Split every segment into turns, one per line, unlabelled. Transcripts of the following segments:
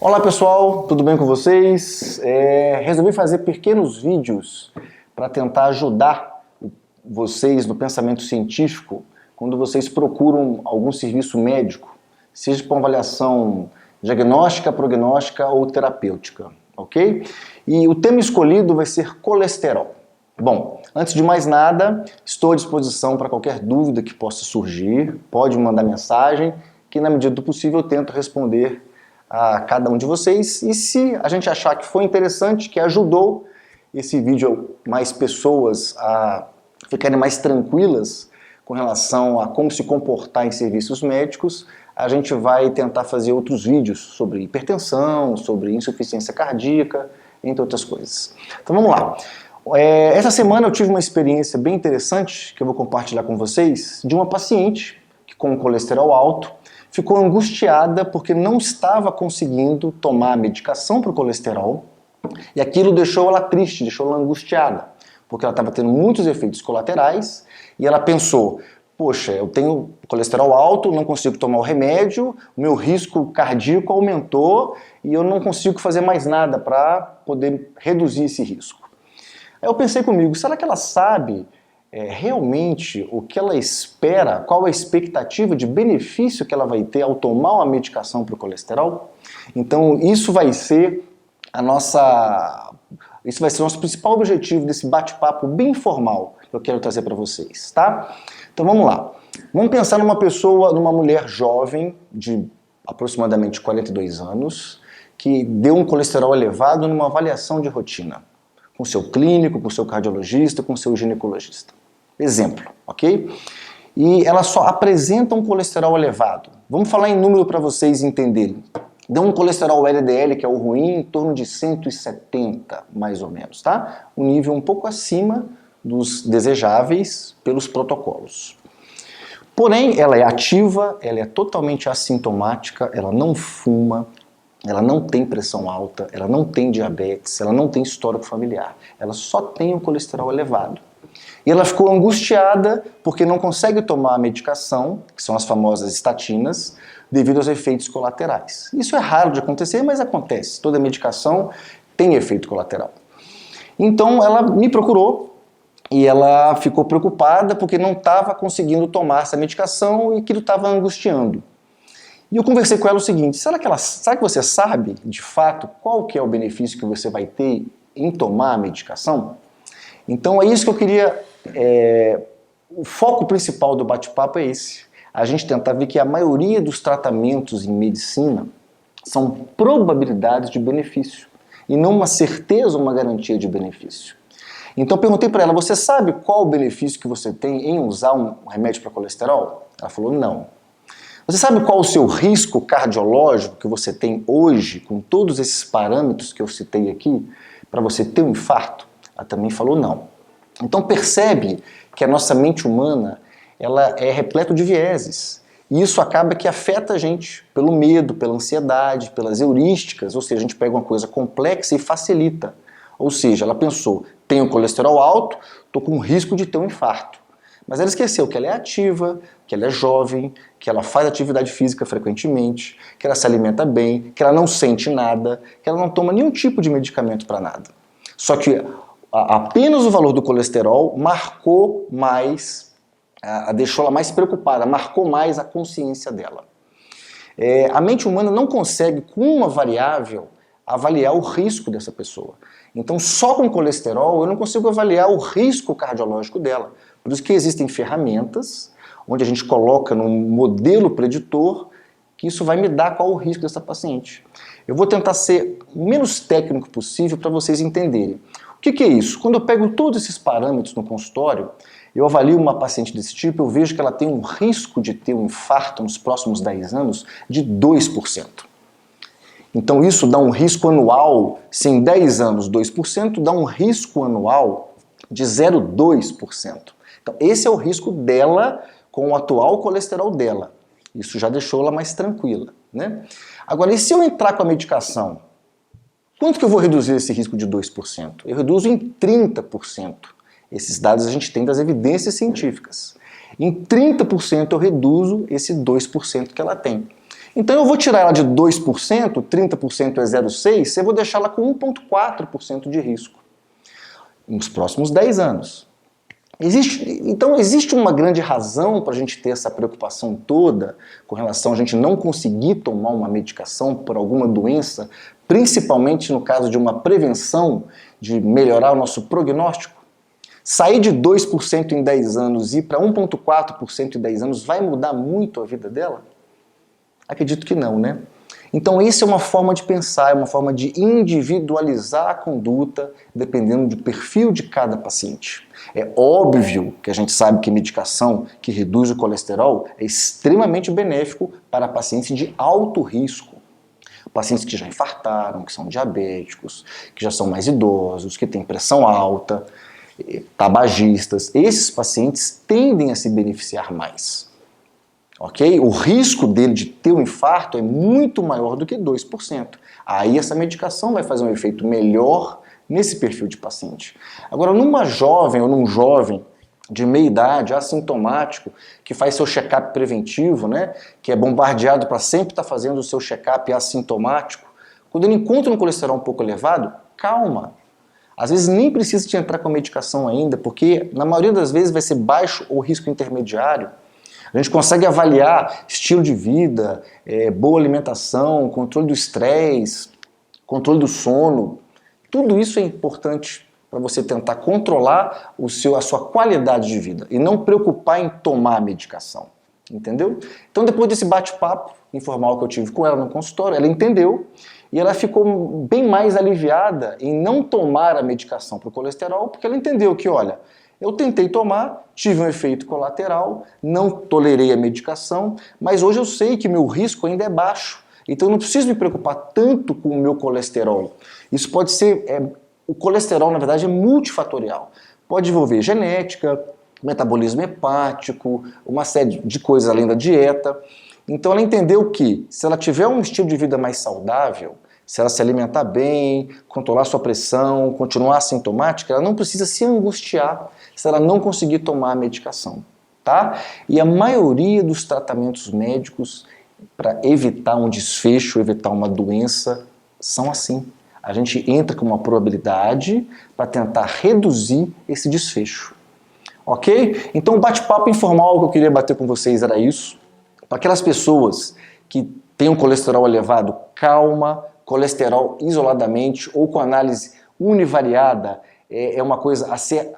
Olá pessoal, tudo bem com vocês? Resolvi fazer pequenos vídeos para tentar ajudar vocês no pensamento científico quando vocês procuram algum serviço médico, seja para uma avaliação diagnóstica, prognóstica ou terapêutica, ok? E o tema escolhido vai ser colesterol. Bom, antes de mais nada, estou à disposição para qualquer dúvida que possa surgir, pode me mandar mensagem, que na medida do possível eu tento responder a cada um de vocês, e se a gente achar que foi interessante, que ajudou esse vídeo mais pessoas a ficarem mais tranquilas com relação a como se comportar em serviços médicos, a gente vai tentar fazer outros vídeos sobre hipertensão, sobre insuficiência cardíaca, entre outras coisas. Então vamos lá. Essa semana eu tive uma experiência bem interessante, que eu vou compartilhar com vocês, de uma paciente que com colesterol alto ficou angustiada porque não estava conseguindo tomar a medicação para o colesterol, e aquilo deixou ela triste, deixou ela angustiada, porque ela estava tendo muitos efeitos colaterais, e ela pensou, poxa, eu tenho colesterol alto, não consigo tomar o remédio, o meu risco cardíaco aumentou, e eu não consigo fazer mais nada para poder reduzir esse risco. Aí eu pensei comigo, será que ela sabe realmente o que ela espera, qual a expectativa de benefício que ela vai ter ao tomar uma medicação para o colesterol? Então isso vai ser o nosso principal objetivo desse bate-papo bem informal que eu quero trazer para vocês, tá? Então vamos lá. Vamos pensar numa mulher jovem de aproximadamente 42 anos que deu um colesterol elevado numa avaliação de rotina com seu clínico, com seu cardiologista, com seu ginecologista. Exemplo, ok? E ela só apresenta um colesterol elevado. Vamos falar em número para vocês entenderem. Dá um colesterol LDL, que é o ruim, em torno de 170, mais ou menos, tá? Um nível um pouco acima dos desejáveis pelos protocolos. Porém, ela é ativa, ela é totalmente assintomática, ela não fuma, ela não tem pressão alta, ela não tem diabetes, ela não tem histórico familiar. Ela só tem um colesterol elevado. E ela ficou angustiada porque não consegue tomar a medicação, que são as famosas estatinas, devido aos efeitos colaterais. Isso é raro de acontecer, mas acontece. Toda medicação tem efeito colateral. Então ela me procurou e ela ficou preocupada porque não estava conseguindo tomar essa medicação e aquilo estava angustiando. E eu conversei com ela o seguinte, será que você sabe, de fato, qual que é o benefício que você vai ter em tomar a medicação? Então é isso que eu queria, o foco principal do bate-papo é esse. A gente tentar ver que a maioria dos tratamentos em medicina são probabilidades de benefício, e não uma certeza ou uma garantia de benefício. Então eu perguntei para ela, você sabe qual o benefício que você tem em usar um remédio para colesterol? Ela falou, não. Você sabe qual o seu risco cardiológico que você tem hoje, com todos esses parâmetros que eu citei aqui, para você ter um infarto? Ela também falou não. Então percebe que a nossa mente humana ela é repleta de vieses. E isso acaba que afeta a gente pelo medo, pela ansiedade, pelas heurísticas, ou seja, a gente pega uma coisa complexa e facilita. Ou seja, ela pensou, tenho colesterol alto, estou com risco de ter um infarto. Mas ela esqueceu que ela é ativa, que ela é jovem, que ela faz atividade física frequentemente, que ela se alimenta bem, que ela não sente nada, que ela não toma nenhum tipo de medicamento para nada. Só que apenas o valor do colesterol marcou mais, deixou ela mais preocupada, marcou mais a consciência dela. A mente humana não consegue, com uma variável, avaliar o risco dessa pessoa. Então, só com colesterol eu não consigo avaliar o risco cardiológico dela. Por isso que existem ferramentas onde a gente coloca num modelo preditor que isso vai me dar qual o risco dessa paciente. Eu vou tentar ser o menos técnico possível para vocês entenderem. O que é isso? Quando eu pego todos esses parâmetros no consultório, eu avalio uma paciente desse tipo, eu vejo que ela tem um risco de ter um infarto nos próximos 10 anos de 2%. Então isso dá um risco anual, se em 10 anos 2%, dá um risco anual de 0,2%. Então esse é o risco dela com o atual colesterol dela. Isso já deixou ela mais tranquila, né? Agora, e se eu entrar com a medicação? Quanto que eu vou reduzir esse risco de 2%? Eu reduzo em 30%. Esses dados a gente tem das evidências científicas. Em 30% eu reduzo esse 2% que ela tem. Então eu vou tirar ela de 2%, 30% é 0,6%, eu vou deixar ela com 1,4% de risco nos próximos 10 anos. Então existe uma grande razão para a gente ter essa preocupação toda com relação a gente não conseguir tomar uma medicação por alguma doença, principalmente no caso de uma prevenção, de melhorar o nosso prognóstico? Sair de 2% em 10 anos e ir para 1,4% em 10 anos vai mudar muito a vida dela? Acredito que não, né? Então isso é uma forma de pensar, é uma forma de individualizar a conduta dependendo do perfil de cada paciente. É óbvio que a gente sabe que medicação que reduz o colesterol é extremamente benéfico para pacientes de alto risco. Pacientes que já infartaram, que são diabéticos, que já são mais idosos, que têm pressão alta, tabagistas. Esses pacientes tendem a se beneficiar mais. Ok? O risco dele de ter um infarto é muito maior do que 2%. Aí essa medicação vai fazer um efeito melhor nesse perfil de paciente. Agora, numa jovem ou num jovem de meia idade, assintomático, que faz seu check-up preventivo, né, que é bombardeado para sempre estar fazendo o seu check-up assintomático, quando ele encontra um colesterol um pouco elevado, calma. Às vezes nem precisa de entrar com a medicação ainda, porque na maioria das vezes vai ser baixo ou risco intermediário. A gente consegue avaliar estilo de vida, boa alimentação, controle do estresse, controle do sono. Tudo isso é importante para você tentar controlar a sua qualidade de vida e não preocupar em tomar a medicação. Entendeu? Então depois desse bate-papo informal que eu tive com ela no consultório, ela entendeu e ela ficou bem mais aliviada em não tomar a medicação para o colesterol, porque ela entendeu que, olha, eu tentei tomar, tive um efeito colateral, não tolerei a medicação, mas hoje eu sei que meu risco ainda é baixo, então eu não preciso me preocupar tanto com o meu colesterol. Isso pode ser, o colesterol na verdade é multifatorial, pode envolver genética, metabolismo hepático, uma série de coisas além da dieta. Então ela entendeu que se ela tiver um estilo de vida mais saudável, se ela se alimentar bem, controlar sua pressão, continuar assintomática, ela não precisa se angustiar se ela não conseguir tomar a medicação, tá? E a maioria dos tratamentos médicos para evitar um desfecho, evitar uma doença, são assim. A gente entra com uma probabilidade para tentar reduzir esse desfecho. Ok? Então o bate-papo informal que eu queria bater com vocês era isso. Para aquelas pessoas que têm um colesterol elevado, calma, colesterol isoladamente ou com análise univariada é uma coisa a ser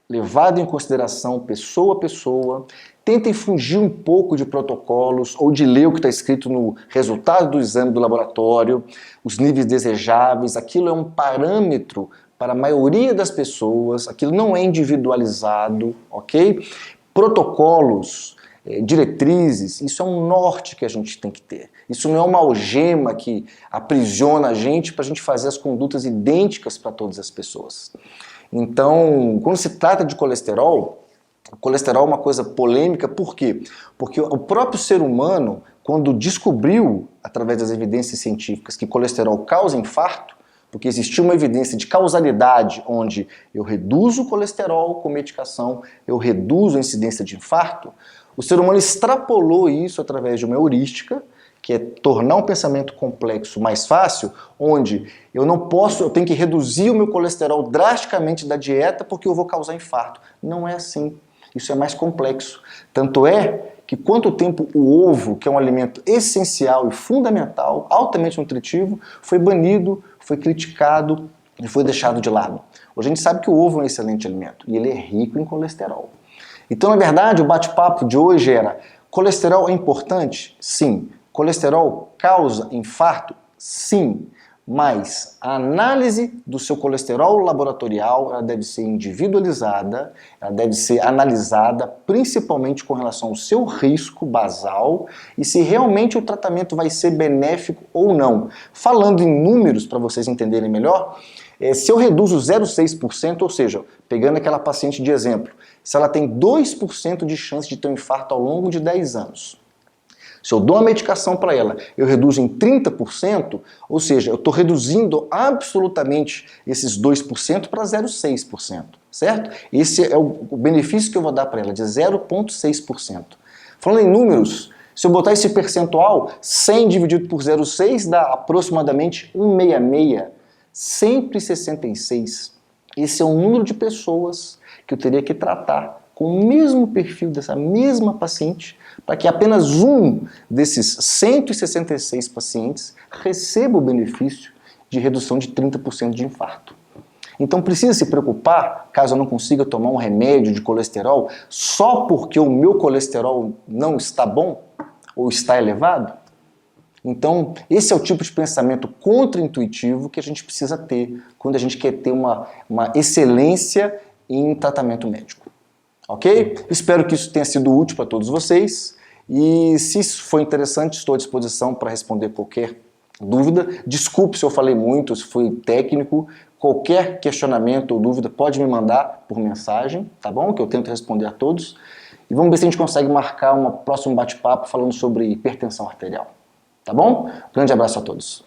levada em consideração pessoa a pessoa. Tentem fugir um pouco de protocolos ou de ler o que está escrito no resultado do exame do laboratório, os níveis desejáveis, aquilo é um parâmetro para a maioria das pessoas, aquilo não é individualizado, ok? Protocolos, diretrizes, isso é um norte que a gente tem que ter. Isso não é uma algema que aprisiona a gente para a gente fazer as condutas idênticas para todas as pessoas. Então, quando se trata de colesterol, o colesterol é uma coisa polêmica, por quê? Porque o próprio ser humano, quando descobriu, através das evidências científicas, que colesterol causa infarto, porque existiu uma evidência de causalidade onde eu reduzo o colesterol com medicação, eu reduzo a incidência de infarto, o ser humano extrapolou isso através de uma heurística, que é tornar um pensamento complexo mais fácil, onde eu tenho que reduzir o meu colesterol drasticamente da dieta porque eu vou causar infarto. Não é assim. Isso é mais complexo. Tanto é que quanto tempo o ovo, que é um alimento essencial e fundamental, altamente nutritivo, foi banido, foi criticado e foi deixado de lado. Hoje a gente sabe que o ovo é um excelente alimento e ele é rico em colesterol. Então, na verdade, o bate-papo de hoje era: colesterol é importante? Sim. Colesterol causa infarto? Sim. Mas a análise do seu colesterol laboratorial ela deve ser individualizada, ela deve ser analisada principalmente com relação ao seu risco basal e se realmente o tratamento vai ser benéfico ou não. Falando em números, para vocês entenderem melhor, se eu reduzo 0,6%, ou seja, pegando aquela paciente de exemplo, se ela tem 2% de chance de ter um infarto ao longo de 10 anos, se eu dou uma medicação para ela, eu reduzo em 30%, ou seja, eu estou reduzindo absolutamente esses 2% para 0,6%, certo? Esse é o benefício que eu vou dar para ela, de 0,6%. Falando em números, Se eu botar esse percentual, 100 dividido por 0,6 dá aproximadamente 166. 166. Esse é o número de pessoas que eu teria que tratar com o mesmo perfil dessa mesma paciente, para que apenas um desses 166 pacientes receba o benefício de redução de 30% de infarto. Então precisa se preocupar, caso eu não consiga tomar um remédio de colesterol, só porque o meu colesterol não está bom ou está elevado? Então, esse é o tipo de pensamento contra-intuitivo que a gente precisa ter quando a gente quer ter uma excelência em tratamento médico. Ok? Espero que isso tenha sido útil para todos vocês e se isso foi interessante, estou à disposição para responder qualquer dúvida. Desculpe se eu falei muito, se foi técnico. Qualquer questionamento ou dúvida pode me mandar por mensagem, tá bom? Que eu tento responder a todos. E vamos ver se a gente consegue marcar um próximo bate-papo falando sobre hipertensão arterial. Tá bom? Grande abraço a todos.